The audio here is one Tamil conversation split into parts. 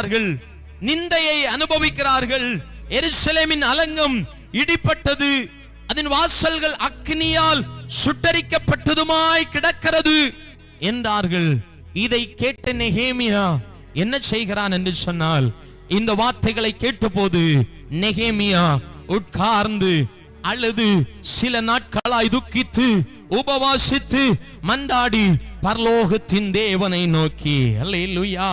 அனுபவிக்கிறார்கள், நிந்தையை அனுபவிக்கிறார்கள். எருசலேமின் அலங்கம் இடிப்பட்டது, அதன் வாசல்கள் அக்னியால் சுட்டரிக்கப்பட்டதுமாய் கிடக்கிறது என்றார்கள். இதை கேட்ட நெகேமியா என்ன செய்கிறான் என்று சொன்னால், இந்த வார்த்தைகளை கேட்டபோது நெகேமியா உட்கார்ந்து அழுது சில நாட்களாய் துக்கித்து உபவாசித்து மன்றாடி பரலோகத்தின் தேவனை நோக்கி, அல்லேலூயா,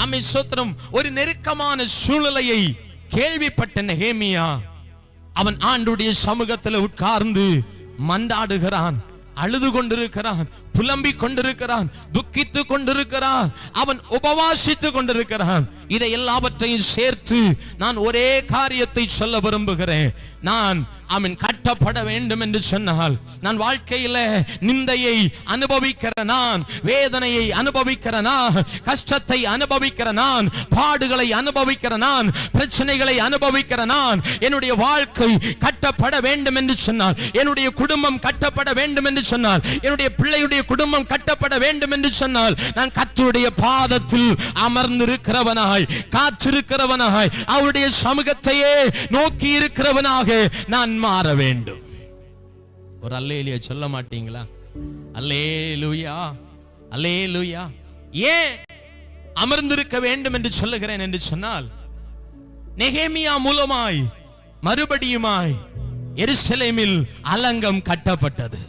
ஆமென், ஸ்தோத்திரம், ஒரு நெருக்கமான சூழ்நிலையை கேள்விப்பட்ட நெகேமியா அவன் ஆண்டவருடைய சமூகத்தில் உட்கார்ந்து மன்றாடுகிறான், அழுது கொண்டிருக்கிறான், புலம்பிக் கொண்டிருக்கிறான், துக்கித்து கொண்டிருக்கிறான், அவன் உபவாசித்து கொண்டிருக்கிறான். இதை எல்லாவற்றையும் சேர்த்து நான் ஒரே காரியத்தை சொல்ல விரும்புகிறேன். நான் அவன் கட்டப்பட வேண்டும் என்று சொன்னால், நான் வாழ்க்கையில நிந்தையை அனுபவிக்கிற நான், வேதனையை அனுபவிக்கிற நான், கஷ்டத்தை அனுபவிக்கிற நான், பாடுகளை அனுபவிக்கிற நான், பிரச்சனைகளை அனுபவிக்கிற நான், என்னுடைய வாழ்க்கை கட்டப்பட வேண்டும் என்று சொன்னால், என்னுடைய குடும்பம் கட்டப்பட வேண்டும் என்று சொன்னால், என்னுடைய பிள்ளையுடைய குடும்பம் கட்டப்பட வேண்டும் என்று சொன்னால், நான் கர்த்தருடைய பாதத்தில் அமர்ந்திருக்கிறவனாய், காத்திருக்கிறவனாய், அவருடைய சமூகத்தையே நோக்கி இருக்கிறவனாக நான் மாற வேண்டும். ஒரு அல்லேலூயா சொல்ல மாட்டீங்களா? அல்லேலூயா, அல்லேலூயா. ஏன் அமர்ந்திருக்க வேண்டும் என்று சொல்லுகிறேன் என்று சொன்னால், நெகேமியா மூலமாய் மறுபடியுமாய் எருசலேமில் அலங்கம் கட்டப்பட்டது.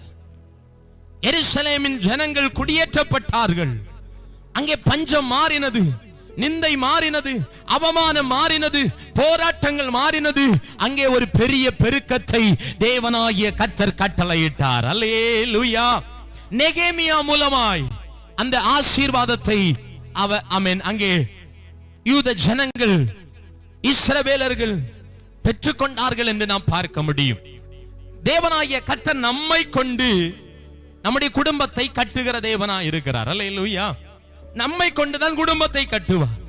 எருசலேமின் ஜனங்கள் குடியேற்றப்பட்டார்கள். அங்கே பஞ்சம் மாறினது, நிந்தை மாறினது, அவமானம் மாறினது, போராட்டங்கள் மாறினது. அங்கே ஒரு பெரிய பெருக்கத்தை தேவனாகிய கர்த்தர் கட்டளையிட்டார். அல்லேலூயா. நெகேமியா மூலமாய் அந்த ஆசீர்வாதத்தை அங்கே யூத ஜனங்கள், இஸ்ரவேலர்கள் பெற்றுக்கொண்டார்கள் என்று நாம் பார்க்க முடியும். தேவனாகிய கர்த்தர் நம்மை கொண்டு நம்முடைய குடும்பத்தை கட்டுகிற தேவனாய் இருக்கிறார். அல்லேலூயா. நம்மை கொண்டுதான் குடும்பத்தை கட்டுவார்.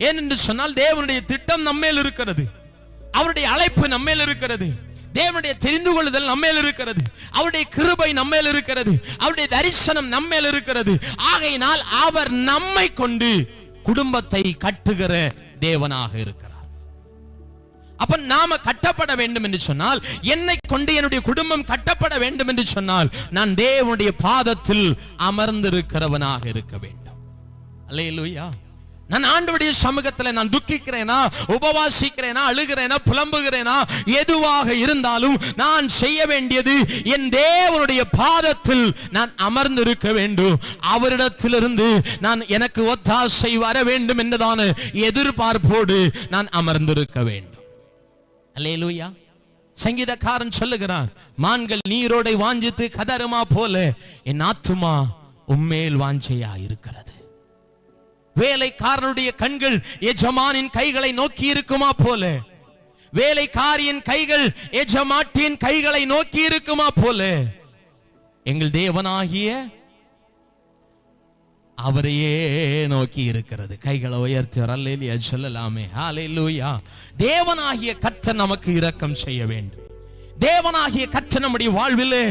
ஏனென்று சொன்னால் தேவனுடைய திட்டம் நம்மேல் இருக்கிறது, அவருடைய அழைப்பு நம்மேல் இருக்கிறது, தேவனுடைய தெரிந்து கொள்ளுதல் நம்மேல் இருக்கிறது, அவருடைய கிருபை நம்மேல் இருக்கிறது, அவருடைய தரிசனம் நம்மேல் இருக்கிறது. ஆகையினால் அவர் நம்மை கொண்டு குடும்பத்தை கட்டுகிற தேவனாக இருக்கிறார். அப்ப நாம கட்டப்பட வேண்டும் என்று சொன்னால், என்னை கொண்டு என்னுடைய குடும்பம் கட்டப்பட வேண்டும் என்று சொன்னால், நான் தேவனுடைய பாதத்தில் அமர்ந்திருக்கிறவனாக இருக்க வேண்டும். அல்லேலூயா. நான் ஆண்டவருடைய சமூகத்தில் நான் துக்கிக்கிறேனா, உபவாசிக்கிறேனா, அழுகிறேனா, புலம்புகிறேனா, எதுவாக இருந்தாலும் நான் செய்ய வேண்டியது என் தேவனுடைய பாதத்தில் நான் அமர்ந்திருக்க வேண்டும். அவரிடத்திலிருந்து நான் எனக்கு ஒத்தாசை வர வேண்டும் என்றதான எதிர்பார்ப்போடு நான் அமர்ந்திருக்க வேண்டும். அல்லேலூயா. சங்கீதக்காரன் சொல்லுகிறான், மான்கள் நீரோடை வாஞ்சித்து கதறுமா போல என் ஆத்துமா உம்மேல் வாஞ்சையா இருக்கிறது. வேலைக்காரனுடைய கண்கள் எஜமானின் கைகளை நோக்கி இருக்குமா போல, வேலைக்காரியின் கைகள் எஜமாட்டியின் கைகளை நோக்கி இருக்குமா போல, எங்கள் தேவனாகிய அவரையே நோக்கி இருக்கிறது. கைகளை உயர்த்தி அல்லேலூயா சொல்லலாமே. ஹல்லேலூயா. தேவனாகிய கர்த்தர் நமக்கு இரக்கம் செய்ய வேண்டும். தேவனாகிய கர்த்தர் நம்முடைய வாழ்விலே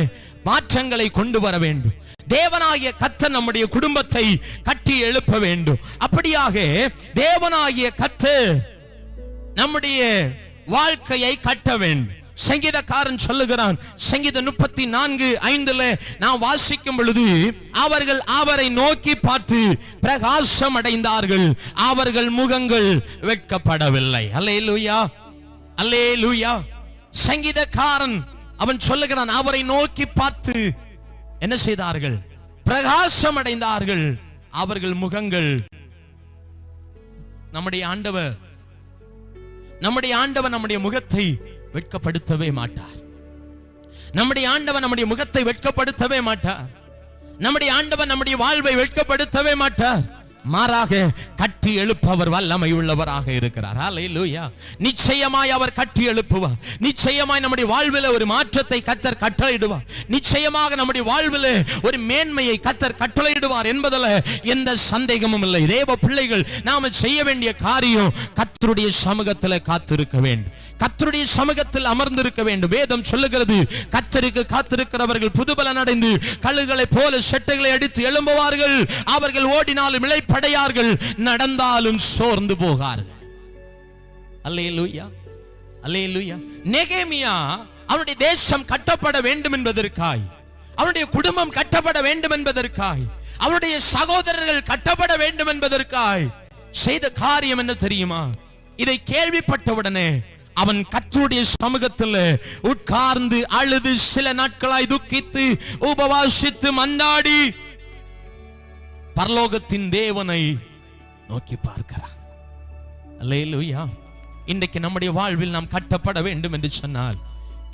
மாற்றங்களை கொண்டு வர வேண்டும். தேவனாகிய கர்த்தர் நம்முடைய குடும்பத்தை கட்டி எழுப்ப வேண்டும். அப்படியாக தேவனாகிய கர்த்தர் நம்முடைய வாழ்க்கையை கட்ட வேண்டும். சங்கீதக்காரன் சொல்லுகிறான், சங்கீதம் 34:5 நாம் வாசிக்கும் பொழுது, அவர்கள் அவரை நோக்கி பார்த்து பிரகாசம் அடைந்தார்கள், அவர்கள் முகங்கள் வெட்கப்படவில்லை. அல்லேலூயா, அல்லேலூயா. சங்கீதக்காரன் அவன் சொல்லுகிறான், அவரை நோக்கி பார்த்து என்ன செய்தார்கள்? பிரகாசம் அடைந்தார்கள், அவர்கள் முகங்கள். நம்முடைய ஆண்டவர் நம்முடைய முகத்தை வெட்கப்படுத்தவே மாட்டார். நம்முடைய ஆண்டவர் நம்முடைய முகத்தை வெட்கப்படுத்தவே மாட்டார். நம்முடைய ஆண்டவர் நம்முடைய வாழ்வை வெட்கப்படுத்தவே மாட்டார். மாறாக கட்டி எழுப்பவர் வல்லமை உள்ளவராக இருக்கிறார். ஹல்லேலூயா. நிச்சயமாய் அவர் கட்டி எழுப்புவார். நிச்சயமாய் நம்முடைய வாழ்வில் ஒரு மாற்றத்தை கர்த்தர் கட்டளையிடுவார். நிச்சயமாக நம்முடைய வாழ்வில் ஒரு மேன்மையை கர்த்தர் கட்டளையிடுவார் என்பதில் எந்த சந்தேகமும் இல்லை. தேவ பிள்ளைகள் நாம செய்ய வேண்டிய காரியம் கர்த்தருடைய சமூகத்தில் காத்திருக்க வேண்டும், கர்த்தருடைய சமூகத்தில் அமர்ந்திருக்க வேண்டும். வேதம் சொல்லுகிறது, கர்த்தருக்கு காத்திருக்கிறவர்கள் புதுபலன் அடைந்து கழுகுகளை போல செட்டைகளை அடித்து எழும்புவார்கள், அவர்கள் ஓடினாலும் இளைப்படையார்கள், நடந்தாலும் நடந்தாலும் சோர்ந்து போகார்கள். அல்லேலூயா, அல்லேலூயா. நெகேமியா அவருடைய தேசம் கட்டப்பட வேண்டும் என்பதற்காய், அவருடைய குடும்பம் கட்டப்பட வேண்டும் என்பதற்காய், அவருடைய சகோதரர்கள் கட்டப்பட வேண்டும் என்பதற்காய் செய்த காரியம் என்ன தெரியுமா? இதை கேள்விப்பட்டவுடனே அவன் கர்த்தருடைய சமூகத்தில் உட்கார்ந்து அழுது சில நாட்களாய் துக்கித்து உபவாசித்து மன்றாடி பரலோகத்தின் தேவனை நோக்கி பார்க்கிறான். அல்லேலூயா. இன்றைக்கு நம்முடைய வாழ்வில் நாம் கட்டப்பட வேண்டும் என்று சொன்னால்,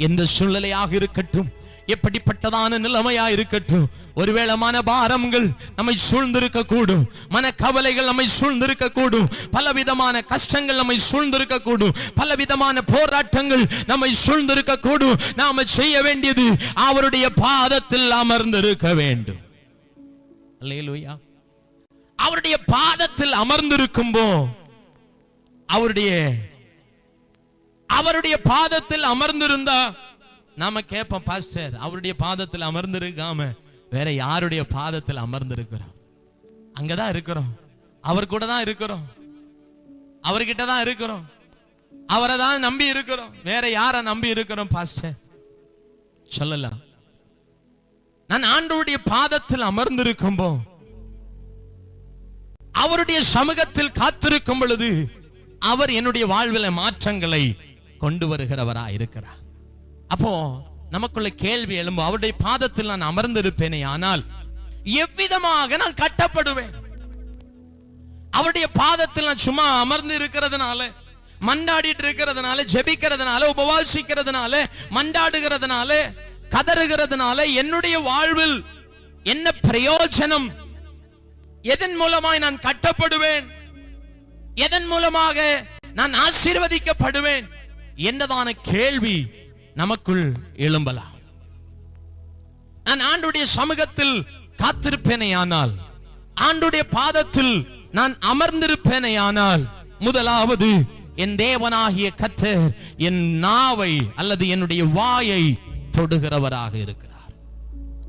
எந்த சூழ்நிலையாக இருக்கட்டும், எப்படிப்பட்டதான நிலைமையா இருக்கட்டும், ஒருவேளை மன பாரங்கள் நம்மை சூழ்ந்திருக்க கூடும், மன கவலைகள் நம்மை சூழ்ந்திருக்க கூடும், பலவிதமான கஷ்டங்கள் நம்மை சூழ்ந்திருக்க கூடும், பலவிதமான போராட்டங்கள் நம்மை சூழ்ந்திருக்க கூடும். நாம செய்ய வேண்டியது அவருடைய பாதத்தில் அமர்ந்திருக்க வேண்டும். அல்லேலூயா. அவருடைய பாதத்தில் அமர்ந்திருக்கும்போ அவருடைய பாதத்தில் அமர்ந்திருந்தா நாம கேட்போம், பாஸ்டர் அவருடைய பாதத்தில் அமர்ந்திருக்காம வேற யாருடைய பாதத்தில் அமர்ந்திருக்கிறோம்? அங்கதான் இருக்கிறோம், அவர் கூட தான் இருக்கிறோம், அவர்கிட்ட தான் இருக்கிறோம், அவரை தான் நம்பி இருக்கிறோம். வேற யாரை நம்பி இருக்கிறோம் பாஸ்டர்? சொல்லலாம். நான் ஆண்டவருடைய பாதத்தில் அமர்ந்திருக்கும்போ, அவருடைய சமூகத்தில் காத்திருக்கும் பொழுது அவர் என்னுடைய வாழ்வில் மாற்றங்களை கொண்டு வருகிறவரா இருக்கிறார். அப்போ நமக்குள்ள கேள்வி எழும்பும், அவருடைய பாதத்தில் நான் அமர்ந்திருப்பேனே ஆனால் எவ்விதமாக நான் கட்டப்படுவேன்? அவருடைய பாதத்தில் நான் சும்மா அமர்ந்து இருக்கிறதுனால, மண்டாடிட்டு இருக்கிறதுனால, ஜெபிக்கிறதுனால, உபவாசிக்கிறதுனால, மண்டாடுகிறதுனால, கதறுகிறதுனால என்னுடைய வாழ்வில் என்ன பிரயோஜனம்? எதன் மூலமாய் நான் கட்டப்படுவேன்? எதன் மூலமாக நான் ஆசீர்வதிக்கப்படுவேன் என்றதான கேள்வி நமக்குள் எழும்பலாம். நான் ஆண்டுடைய சமூகத்தில் காத்திருப்பேனே ஆனால், ஆண்டுடைய பாதத்தில் நான் அமர்ந்திருப்பேனே ஆனால், முதலாவது என் தேவனாகிய கர்த்தர் என் நாவை அல்லது என்னுடைய வாயை தொடுகிறவராக இருக்கிறார்.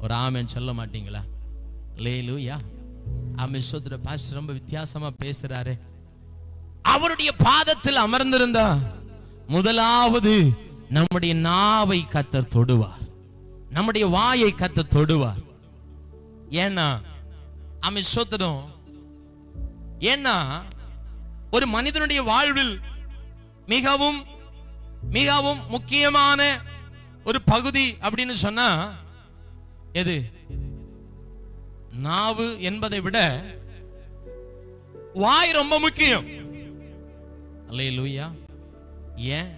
ஒரு ஆமென் சொல்ல மாட்டீங்களா? அல்லேலூயா. ஆமென். சோதர பாஸ்டர் ரொம்ப வித்தியாசமா பேசுறாரு. அவருடைய பாதத்தில் அமர்ந்திருந்தா முதலாவது நம்முடைய நாவை கர்த்தர் தொடுவார், நம்முடைய வாயை கர்த்தர் தொடுவார். ஏன்னா ஆமென் சோதரம், ஏன்னா ஒரு மனிதனுடைய வாழ்வில் மிகவும் மிகவும் முக்கியமான ஒரு பகுதி அப்படின்னு சொன்னா எது? நாவு என்பதை விட வாய் ரொம்ப முக்கியம். அல்லேலூயா. ஏன்?